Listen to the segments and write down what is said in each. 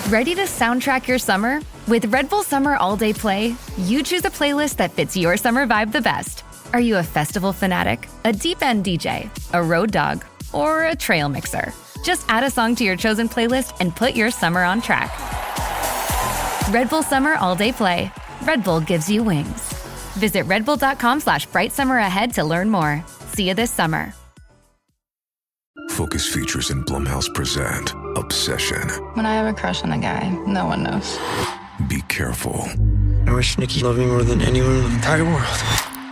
Ready to soundtrack your summer? With Red Bull Summer All Day Play, you choose a playlist that fits your summer vibe the best. Are you a festival fanatic, a deep-end DJ, a road dog, or a trail mixer? Just add a song to your chosen playlist and put your summer on track. Red Bull Summer All Day Play. Red Bull gives you wings. Visit redbull.com/brightsummer ahead to learn more. See you this summer. Focus Features and Blumhouse present Obsession. When I have a crush on a guy, no one knows. Be careful. I wish Nikki loved me more than anyone in the entire world.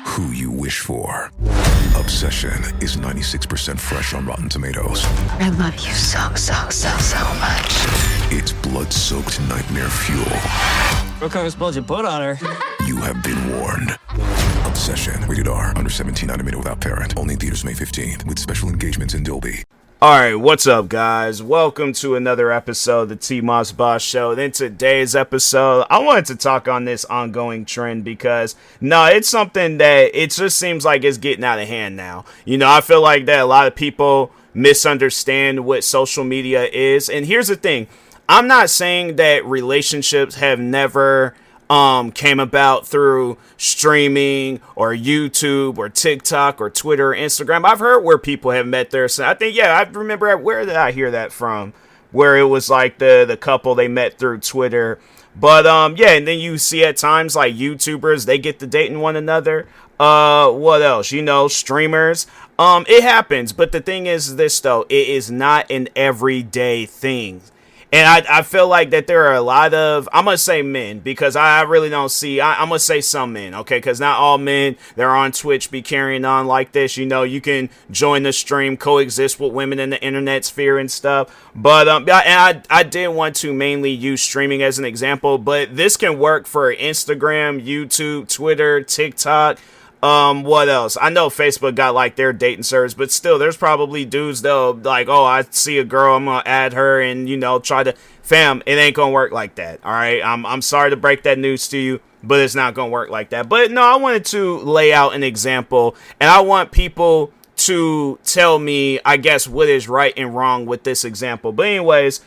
Who you wish for. Obsession is 96% fresh on Rotten Tomatoes. I love you so much. It's blood-soaked nightmare fuel. What kind of spells you put on her? You have been warned. Obsession. Rated R. Under 17. Animated without parent. Only in theaters May 15th. With special engagements in Dolby. Alright, what's up, guys? Welcome to another episode of the TMossBoss Show. In today's episode, I wanted to talk on this ongoing trend because, it's something that it just seems like it's getting out of hand now. I feel like that a lot of people misunderstand what social media is. And here's the thing. I'm not saying that relationships have never came about through streaming or YouTube or TikTok or Twitter or Instagram. I've heard where people have met there. So I think, I remember, where did I hear that from? Where it was like the couple they met through Twitter. But and then you see at times like YouTubers, they get to dating one another. What else? Streamers. It happens. But the thing is this, though, it is not an everyday thing. And I feel like that there are a lot of, I'm going to say men, because I really don't see, I'm going to say some men, okay? Because not all men that are on Twitch be carrying on like this. You can join the stream, coexist with women in the internet sphere and stuff. But I did want to mainly use streaming as an example, but this can work for Instagram, YouTube, Twitter, TikTok. What else? I know Facebook got like their dating service, but still there's probably dudes though, like, oh, I see a girl, I'm gonna add her and, try to, fam, it ain't gonna work like that. All right. I'm sorry to break that news to you, but it's not gonna work like that. But no, I wanted to lay out an example and I want people to tell me, I guess, what is right and wrong with this example. But anyways,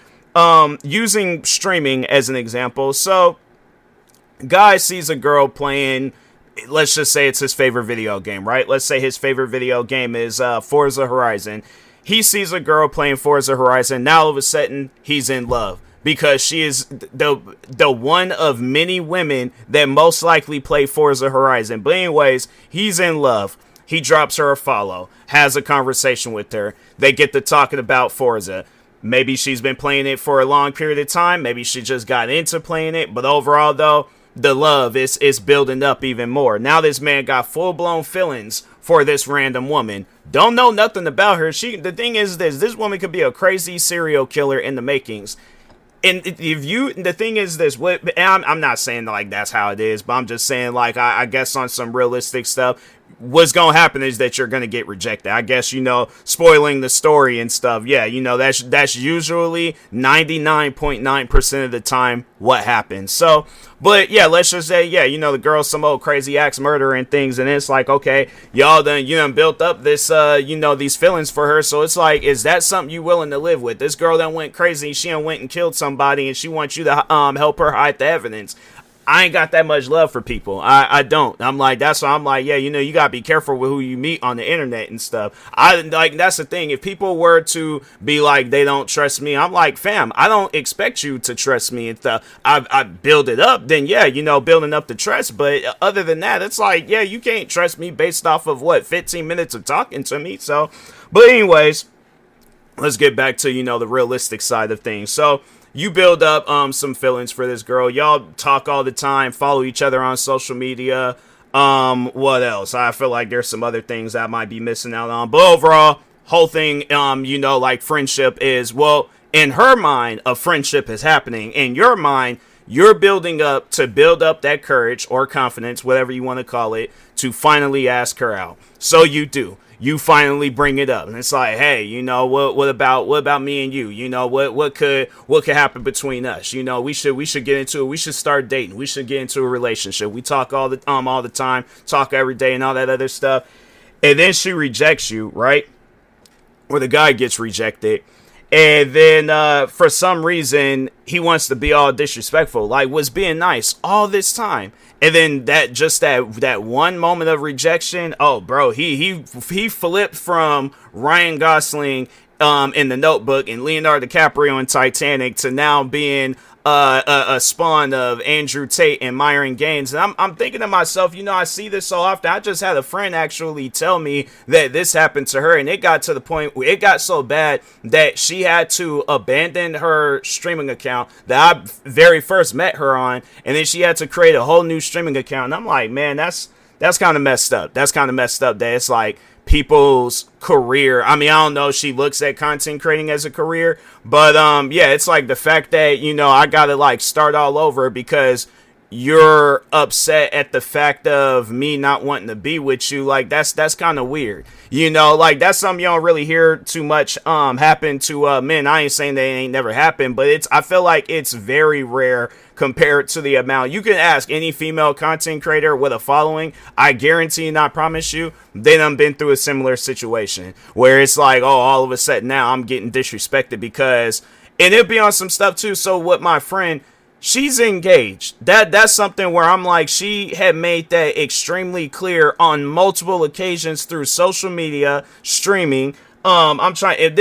using streaming as an example. So guy sees a girl playing, let's just say it's his favorite video game, right? Let's say his favorite video game is Forza Horizon. He sees a girl playing Forza Horizon. Now all of a sudden, he's in love because she is the one of many women that most likely play Forza Horizon. But anyways, he's in love. He drops her a follow, has a conversation with her. They get to talking about Forza. Maybe she's been playing it for a long period of time. Maybe she just got into playing it. But overall, though, the love is building up even more. Now this man got full-blown feelings for this random woman. Don't know nothing about her. The thing is this woman could be a crazy serial killer in the makings. And the thing is this, I'm not saying like that's how it is, but I'm just saying like, I guess on some realistic stuff, what's going to happen is that you're going to get rejected. I guess, spoiling the story and stuff. Yeah, that's usually 99.9% of the time what happens. So, but yeah, let's just say, the girl's some old crazy axe murderer and things. And it's like, okay, y'all done built up this, these feelings for her. So it's like, is that something you willing to live with? This girl that went crazy, she done went and killed somebody and she wants you to help her hide the evidence. I ain't got that much love for people. I don't. I'm like, that's why I'm like, you gotta be careful with who you meet on the internet and stuff. That's the thing. If people were to be like, they don't trust me, I'm like, fam, I don't expect you to trust me and stuff. I build it up, then building up the trust. But other than that, it's like, you can't trust me based off of 15 minutes of talking to me. So, but anyways, let's get back to, the realistic side of things. So, you build up some feelings for this girl. Y'all talk all the time, follow each other on social media. What else? I feel like there's some other things I might be missing out on. But overall, whole thing, like friendship is, in her mind, a friendship is happening. In your mind, you're building up to build up that courage or confidence, whatever you want to call it, to finally ask her out. So you do. You finally bring it up, and it's like, hey, what about me and you? What could happen between us? We should get into it. We should start dating. We should get into a relationship. We talk all the time, talk every day, and all that other stuff. And then she rejects you, right? Or the guy gets rejected. And then for some reason he wants to be all disrespectful, like was being nice all this time. And then that one moment of rejection, oh bro, he flipped from Ryan Gosling in The Notebook and Leonardo DiCaprio in Titanic to now being a spawn of Andrew Tate and Myron Gaines. And I'm thinking to myself, I see this so often. I just had a friend actually tell me that this happened to her, and it got to the point where it got so bad that she had to abandon her streaming account that I very first met her on, and then she had to create a whole new streaming account. And I'm like, man, that's kind of messed up. That's kind of messed up that it's like people's career. I mean, I don't know if she looks at content creating as a career, but yeah, it's like the fact that, I gotta like start all over because you're upset at the fact of me not wanting to be with you. Like that's kind of weird. Like that's something you don't really hear too much happen to men. I ain't saying they ain't never happened, but I feel like it's very rare compared to the amount. You can ask any female content creator with a following, I guarantee and I promise you, they done been through a similar situation where it's like, oh, all of a sudden now I'm getting disrespected because, and it'll be on some stuff too. So with my friend, she's engaged. That's something where I'm like, she had made that extremely clear on multiple occasions through social media, streaming. I'm trying, if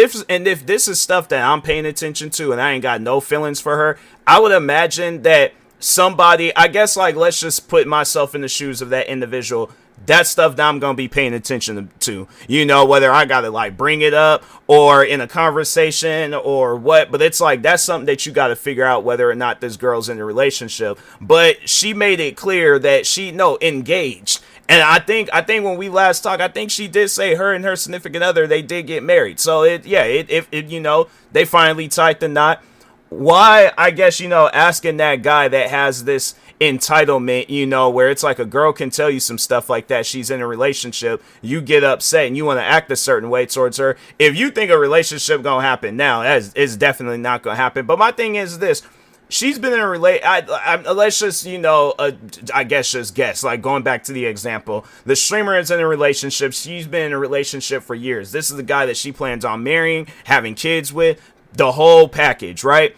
this is stuff that I'm paying attention to and I ain't got no feelings for her, I would imagine that somebody, I guess, like, let's just put myself in the shoes of that individual. That's stuff that I'm going to be paying attention to, whether I got to like bring it up or in a conversation or what, but it's like, that's something that you got to figure out whether or not this girl's in a relationship. But she made it clear that engaged. And I think when we last talked, I think she did say her and her significant other, they did get married. So they finally tied the knot. Why, I guess, asking that guy that has this entitlement, where it's like a girl can tell you some stuff like that, she's in a relationship, you get upset and you want to act a certain way towards her. If you think a relationship gonna happen now, it's definitely not gonna happen. But my thing is this: she's been in a let's just, I guess just guess, like going back to the example, the streamer is in a relationship, she's been in a relationship for years. This is the guy that she plans on marrying, having kids with, the whole package, right?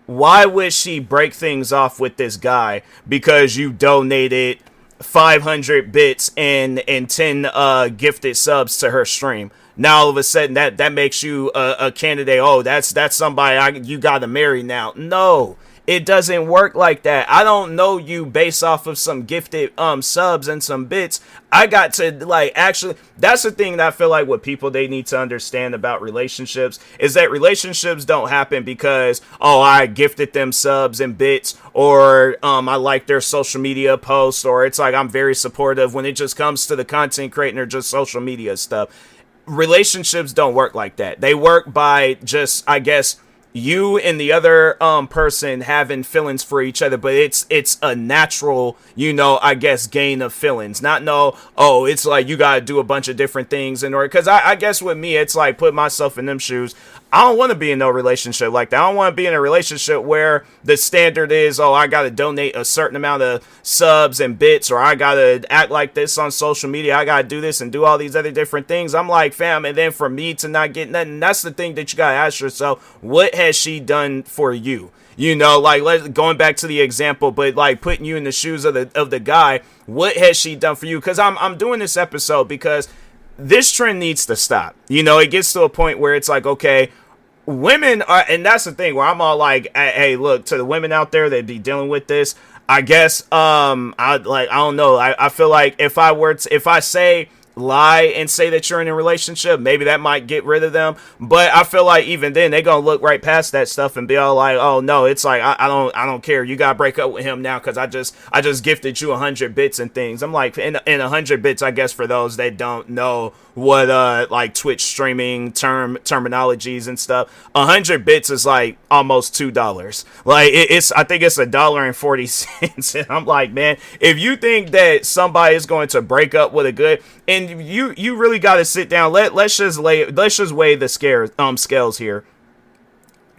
Why would she break things off with this guy because you donated 500 bits and 10 gifted subs to her stream? Now all of a sudden that makes you a candidate. Oh, that's somebody you gotta marry now. No, it doesn't work like that. I don't know you based off of some gifted subs and some bits. I got to actually, that's the thing that I feel like what people they need to understand about relationships is that relationships don't happen because, oh, I gifted them subs and bits, or I like their social media posts, or it's like I'm very supportive when it just comes to the content creating or just social media stuff. Relationships don't work like that. They work by just, I guess, you and the other person having feelings for each other, but it's a natural, I guess, gain of feelings. It's like you gotta do a bunch of different things in order, because I guess with me, it's like, put myself in them shoes, I don't want to be in no relationship like that. I don't want to be in a relationship where the standard is, oh, I got to donate a certain amount of subs and bits, or I got to act like this on social media. I got to do this and do all these other different things. I'm like, fam, and then for me to not get nothing, that's the thing that you got to ask yourself. What has she done for you? Going back to the example, but like putting you in the shoes of the guy, what has she done for you? Because I'm doing this episode because this trend needs to stop. It gets to a point where it's like, okay, women are, and that's the thing where I'm all like, hey, look, to the women out there that be dealing with this, I guess, I don't know. I feel like if I say lie and say that you're in a relationship, maybe that might get rid of them. But I feel like even then they gonna look right past that stuff and be all like, oh no, it's like I don't care, you gotta break up with him now because I just gifted you 100 bits and things. I'm like, in 100 bits, I guess, for those that don't know what like Twitch streaming terminologies and stuff, 100 bits is like almost $2. Like I think it's $1.40. And I'm like, man, if you think that somebody is going to break up with a good, and you really got to sit down, let's just weigh the scales here.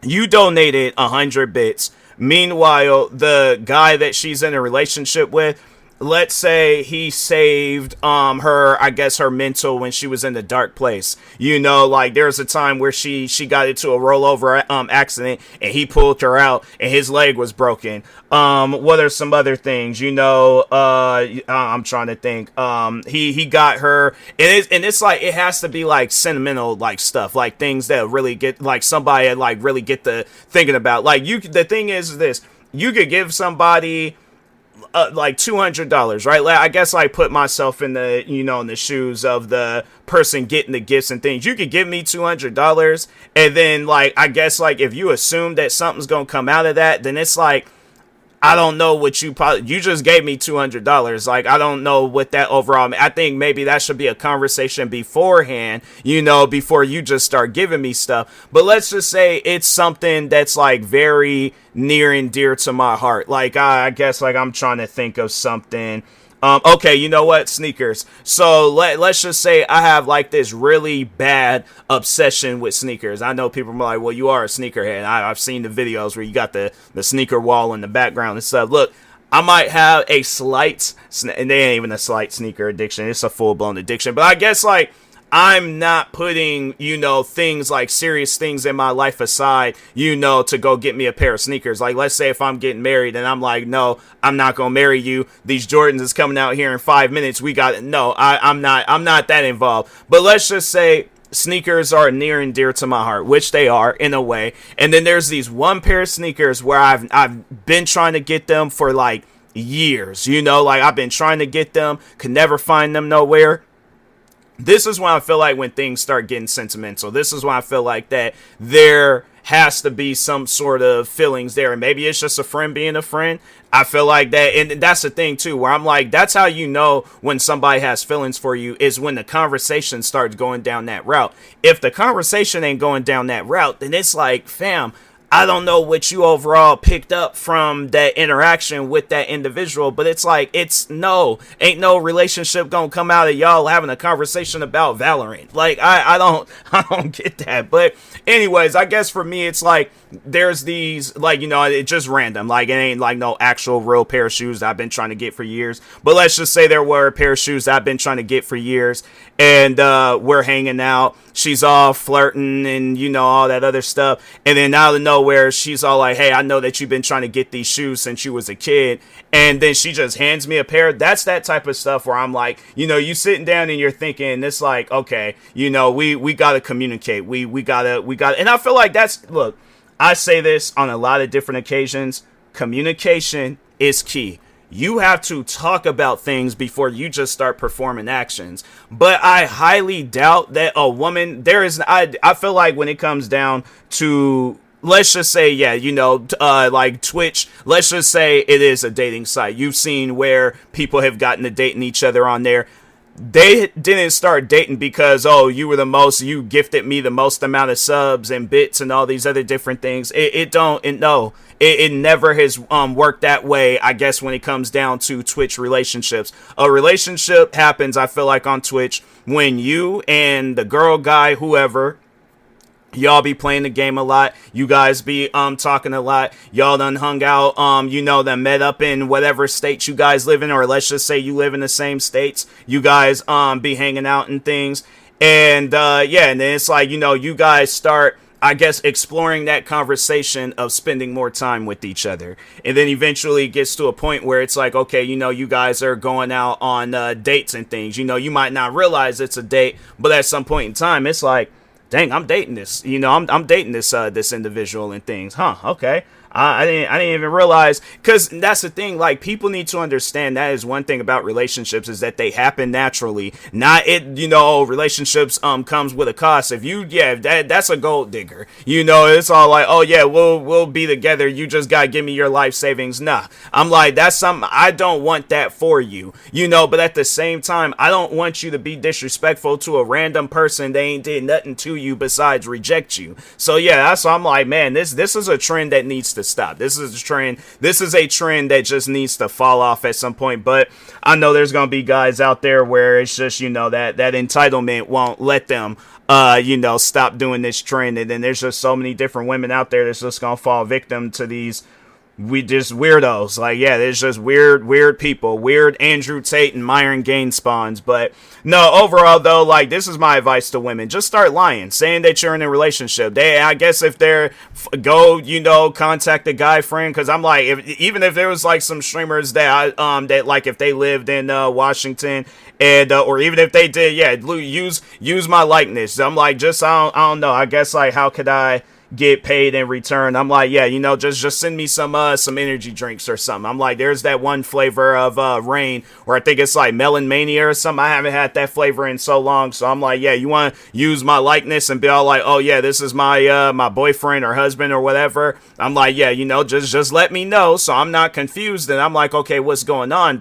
You donated 100 bits. Meanwhile, the guy that she's in a relationship with, let's say he saved her, I guess her mental when she was in the dark place. You know, like there was a time where she got into a rollover accident and he pulled her out and his leg was broken. What are some other things? You know, I'm trying to think. He got her, and it's like it has to be like sentimental like stuff, like things that really get like somebody like really get to thinking about. Like the thing is this, you could give somebody like $200, right? Like, I guess I put myself in the, you know, in the shoes of the person getting the gifts and things. You could give me $200, and then like I guess like if you assume that something's gonna come out of that, then it's like, I don't know what you just gave me $200. Like, I don't know what that overall, I think maybe that should be a conversation beforehand, you know, before you just start giving me stuff. But let's just say it's something that's like very near and dear to my heart. Like, I guess like I'm trying to think of something. Okay, you know what? Sneakers. So let's just say I have like this really bad obsession with sneakers. I know people are like, well, you are a sneakerhead. I've seen the videos where you got the sneaker wall in the background and stuff. Look, I might have a slight, and they ain't even a slight sneaker addiction. It's a full-blown addiction. But I guess like I'm not putting, you know, things like serious things in my life aside, you know, to go get me a pair of sneakers. Like, let's say if I'm getting married and I'm like, no, I'm not going to marry you. These Jordans is coming out here in 5 minutes. We got it. No, I'm not that involved. But let's just say sneakers are near and dear to my heart, which they are in a way. And then there's these one pair of sneakers where I've been trying to get them for like years, you know, like I've been trying to get them, could never find them nowhere. This is when I feel like when things start getting sentimental. This is when I feel like that there has to be some sort of feelings there. And maybe it's just a friend being a friend. I feel like that. And that's the thing, too, where I'm like, that's how you know when somebody has feelings for you is when the conversation starts going down that route. If the conversation ain't going down that route, then it's like, fam, I don't know what you overall picked up from that interaction with that individual, but it's like, ain't no relationship gonna come out of y'all having a conversation about Valorant. Like, I don't get that. But anyways, I guess for me, it's like, there's these, like, you know, it's just random. Like, it ain't like no actual real pair of shoes that I've been trying to get for years. But let's just say there were a pair of shoes that I've been trying to get for years. And we're hanging out. She's all flirting and, you know, all that other stuff. And then out of nowhere, she's all like, hey, I know that you've been trying to get these shoes since you was a kid. And then she just hands me a pair. That's that type of stuff where I'm like, you know, you sitting down and you're thinking, it's like, okay, you know, we got to communicate. We got to. And I feel like look, I say this on a lot of different occasions. Communication is key. You have to talk about things before you just start performing actions. But I highly doubt that a woman, I feel like when it comes down to, let's just say, yeah, you know, like Twitch, let's just say it is a dating site. You've seen where people have gotten to dating each other on there. They didn't start dating because, oh, you gifted me the most amount of subs and bits and all these other different things. It never has worked that way, I guess, when it comes down to Twitch relationships. A relationship happens, I feel like, on Twitch when you and the girl, guy, whoever, y'all be playing the game a lot. You guys be talking a lot. Y'all done hung out, you know, done met up in whatever state you guys live in, or let's just say you live in the same states. You guys be hanging out and things. And yeah, and then it's like, you know, you guys start, I guess, exploring that conversation of spending more time with each other. And then eventually it gets to a point where it's like, okay, you know, you guys are going out on dates and things. You know, you might not realize it's a date, but at some point in time, it's like, dang, I'm dating this, you know, I'm dating this individual and things. Huh, okay. I didn't even realize, because that's the thing, like, people need to understand that is one thing about relationships is that they happen naturally. Not it, you know, relationships comes with a cost. If you, yeah, that's a gold digger. You know, it's all like, oh yeah, we'll be together. You just gotta give me your life savings. Nah, I'm like, that's something, I don't want that for you, you know, but at the same time, I don't want you to be disrespectful to a random person that ain't did nothing to you besides reject you. So yeah, that's why I'm like, man, this is a trend that needs to stop. This is a trend that just needs to fall off at some point. But I know there's gonna be guys out there where it's just, you know, that entitlement won't let them you know, stop doing this trend. And then there's just so many different women out there that's just gonna fall victim to these we just weirdos. Like, yeah, there's just weird people, weird Andrew Tate and Myron Gaines spawns. But no, overall though, like, this is my advice to women: just start lying, saying that you're in a relationship. I guess if they're contact a guy friend, because I'm like, even if there was like some streamers that that like if they lived in Washington, and or even if they did, yeah, use my likeness. I'm like, just I don't know. I guess, like, how could I get paid in return? I'm like, yeah, just send me some energy drinks or something. I'm like, there's that one flavor of Rain, or I think it's like Melon Mania or something. I haven't had that flavor in so long, so I'm like, yeah, you want to use my likeness and be all like, oh yeah, this is my my boyfriend or husband or whatever. I'm like, yeah, just let me know so I'm not confused. And I'm like, okay, what's going on?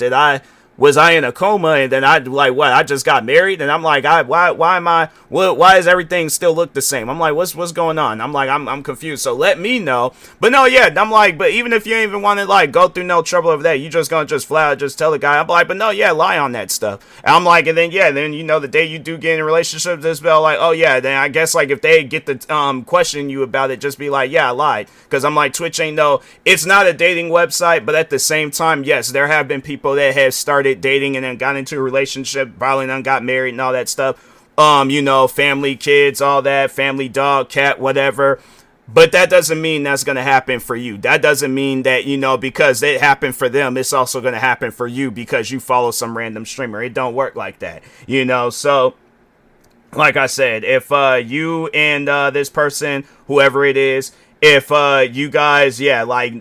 Was I in a coma, and then I just got married, and I'm like, why does everything still look the same? I'm like, what's going on? I'm like, I'm confused, so let me know. But no, yeah, I'm like, but even if you ain't even want to like go through no trouble over that, you just gonna just flat out just tell the guy. I'm like, but no, yeah, lie on that stuff. And I'm like, and then the day you do get in a relationship, just be all like, oh yeah, then I guess like if they get the question you about it, just be like, yeah, I lied. Because I'm like, Twitch it's not a dating website, but at the same time, yes, there have been people that have started dating and then got into a relationship, probably then got married and all that stuff. Family, kids, all that, family, dog, cat, whatever. But that doesn't mean that's going to happen for you. That doesn't mean that, because it happened for them, it's also going to happen for you because you follow some random streamer. It don't work like that, So, like I said, if you and this person, whoever it is, if you guys, then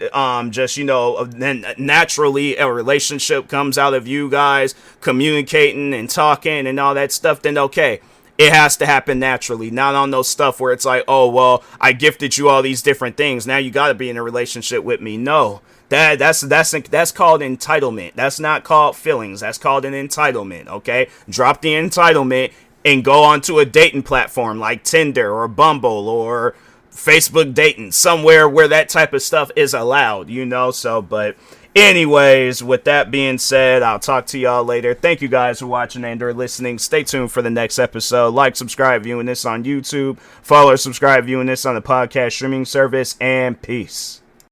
naturally a relationship comes out of you guys communicating and talking and all that stuff, then okay, it has to happen naturally, not on those stuff where it's like, oh, well, I gifted you all these different things, now you got to be in a relationship with me. No, that's called entitlement. That's not called feelings. That's called an entitlement. Okay, drop the entitlement and go onto a dating platform like Tinder or Bumble or Facebook dating, somewhere where that type of stuff is allowed, so, but anyways, with that being said, I'll talk to y'all later. Thank you guys for watching and or listening. Stay tuned for the next episode. Like, subscribe, viewing this on YouTube. Follow or subscribe, viewing this on the podcast streaming service, and peace.